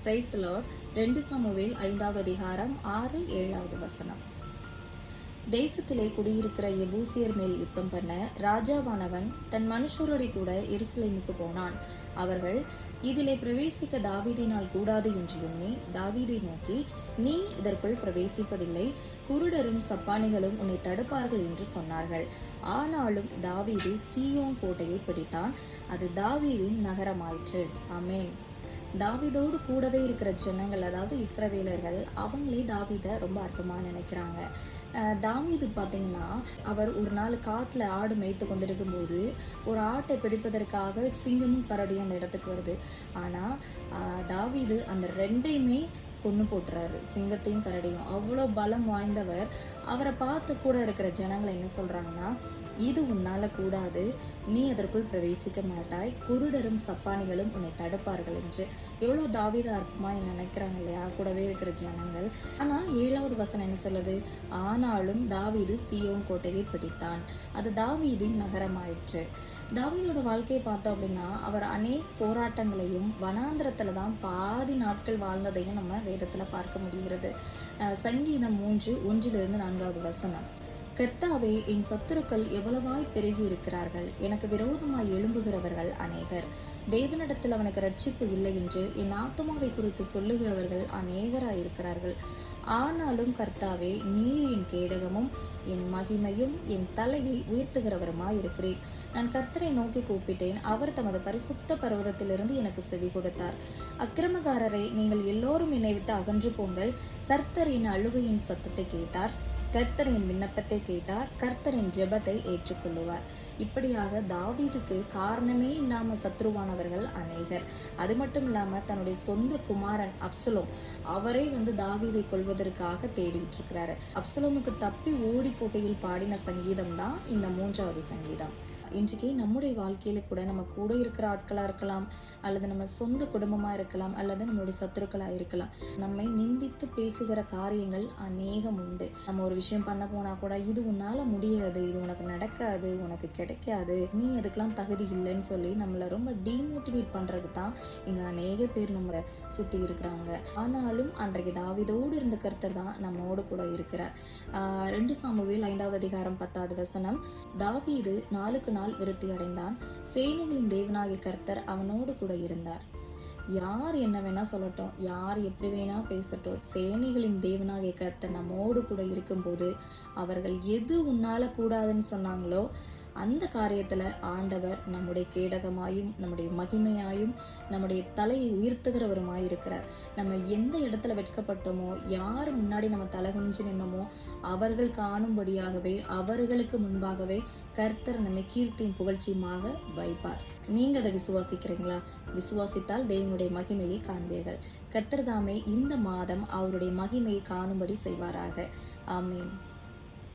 Praise the Lord. 2 Samuel 5வது அதிகாரம் 6-7வது வசனம். தேசத்திலே குடியிருக்கிற எபூசியர் மேல் யுத்தம் பண்ண ராஜாவானவன் தன் மனுஷரோட கூட எருசலேமுக்கு போனான். அவர்கள் இதிலே பிரவேசிக்க தாவீதினால் கூடாது என்று எண்ணி தாவீதை நோக்கி, நீ இதற்குள் பிரவேசிப்பதில்லை, குருடரும் சப்பானிகளும் உன்னை தடுப்பார்கள் என்று சொன்னார்கள். ஆனாலும் தாவீது சீயோன் கோட்டையை பிடித்தான். அது தாவீதின் நகரமாயிற்று. ஆமென். தாவீதோடு கூடவே இருக்கிற ஜனங்கள், அதாவது இஸ்ரவேலர்கள், அவங்களே தாவீதை ரொம்ப அற்பமா நினைக்கிறாங்க. தாவீது பார்த்தீங்கன்னா, அவர் ஒரு நாள் காட்டில் ஆடு மேய்த்து கொண்டிருக்கும் போது ஒரு ஆட்டை பிடிப்பதற்காக சிங்கமும் கரடியும் அந்த இடத்துக்கு வருது. ஆனால் தாவீது அந்த ரெண்டையுமே கொன்று போட்டுறாரு, சிங்கத்தையும் கரடியும். அவ்வளோ பலம் வாய்ந்தவர். அவரை பார்த்து கூட இருக்கிற ஜனங்களை என்ன சொல்றாங்கன்னா, இது உன்னால கூடாது, நீ அதற்குள் பிரவேசிக்க மாட்டாய், குருடரும் சப்பானிகளும் உன்னை தடுப்பார்கள் என்று. எவ்வளோ தாவீது அற்பமா நினைக்கிறாங்க இல்லையா கூடவே இருக்கிற ஜனங்கள். ஆனா 7வது வசனம் என்ன சொல்லுது? ஆனாலும் தாவீது சீயோன் கோட்டையை பிடித்தான், அது தாவீதின் நகரமாயிற்று. தாவீதோட வாழ்க்கையை பார்த்தோம் அப்படின்னா, அவர் அநேக போராட்டங்களையும் வனாந்திரத்துல தான் பாதி நாட்கள் வாழ்ந்ததையும் நம்ம வேதத்துல பார்க்க முடிகிறது. சங்கீதம் 3:1-4வது வசனம். கர்த்தாவே, என் சத்துருக்கள் எவ்வளவாய் பெருகி இருக்கிறார்கள், எனக்கு விரோதமாய் எழும்புகிறவர்கள் அநேகர். தேவனிடத்தில் அவனுக்கு ரட்சிப்பு இல்லை என்று என் ஆத்துமாவை குறித்து சொல்லுகிறவர்கள் அநேகராய் இருக்கிறார்கள். ஆனாலும் கர்த்தாவே, நீர் என் கேடகமும் என் மகிமையும் என் தலையை உயர்த்துகிறவருமாய் இருக்கிறேன். நான் கர்த்தரை நோக்கி கூப்பிட்டேன், அவர் தமது பரிசுத்த பர்வதத்திலிருந்து எனக்கு செவி கொடுத்தார். அக்கிரமக்காரரை, நீங்கள் எல்லோரும் என்னை விட்டு அகன்று போங்கள். கர்த்தர் என் அழுகையின் சத்தத்தை கேட்டார், கர்த்தரின் விண்ணப்பத்தை கேட்டார், கர்த்தரின் ஜெபத்தை ஏற்றுக்கொள்ளுவார். இப்படியாக தாவீதுக்கு காரணமே இல்லாம சத்ருவானவர்கள் அநேகர். அது மட்டும் இல்லாம தன்னுடைய சொந்த குமாரன் அப்சலோம், அவரே தாவீதை கொள்வதற்காக தேடிட்டு இருக்கிறாரு. அப்சலோமுக்கு தப்பி ஓடி போகையில் பாடின சங்கீதம் தான் இந்த 3வது சங்கீதம். இன்றைக்கு நம்முடைய வாழ்க்கையில கூட நம்ம கூட இருக்கிற ஆட்களா இருக்கலாம், அல்லது நம்ம சொந்த குடும்பமா இருக்கலாம், அல்லது நம்மளுடைய சத்துருக்களா இருக்கலாம். நம்மை நிந்தித்து பேசுகிற காரியங்கள் அநேகம் உண்டு. நம்ம ஒரு விஷயம் பண்ண போனா கூட, இது உன்னால முடியாது, இது உனக்கு நடக்காது, உனக்கு கிடைக்காது, நீ அதுக்கெல்லாம் தகுதி இல்லைன்னு சொல்லி நம்மள ரொம்ப டீமோட்டிவேட் பண்றது தான் இங்க அநேக பேர் நம்மளை சுத்தி இருக்கிறாங்க. ஆனாலும் அன்றைக்கு தாவீதோடு இருந்த கர்த்தர் தான் நம்மோடு கூட இருக்கிறார். 2 சாமுவேல் 5வது அதிகாரம் 10வது வசனம். தாவீது நாளுக்கு நாள் விருத்தி அடைந்தான், சேனைகளின் தேவனாகிய கர்த்தர் அவனோடு கூட இருந்தார். யார் என்ன வேணா சொல்லட்டும், யார் எப்படி வேணா பேசட்டும், சேனைகளின் தேவனாகிய கர்த்தர் நம்மோடு கூட இருக்கும்போது, அவர்கள் எது உன்னால கூடாதுன்னு சொன்னாங்களோ அந்த காரியத்துல ஆண்டவர் நம்முடைய கேடகமாயும் நம்முடைய மகிமையாயும் நம்முடைய தலையை உயர்த்துகிறவருமாய் இருக்கிறார். நம்ம எந்த இடத்துல வெட்கப்பட்டோமோ, யார் முன்னாடி நம்ம தலை குனிஞ்சு நின்னோமோ அவர்கள் காணும்படியாகவே, அவர்களுக்கு முன்பாகவே கர்த்தர் நம்மை கீர்த்தியும் புகழ்ச்சியுமாக வைப்பார். நீங்க அதை விசுவாசிக்கிறீங்களா? விசுவாசித்தால் தேவனுடைய மகிமையை காண்பீர்கள். கர்த்தர் தாமே இந்த மாதம் அவருடைய மகிமையை காணும்படி செய்வாராக. ஆமென்.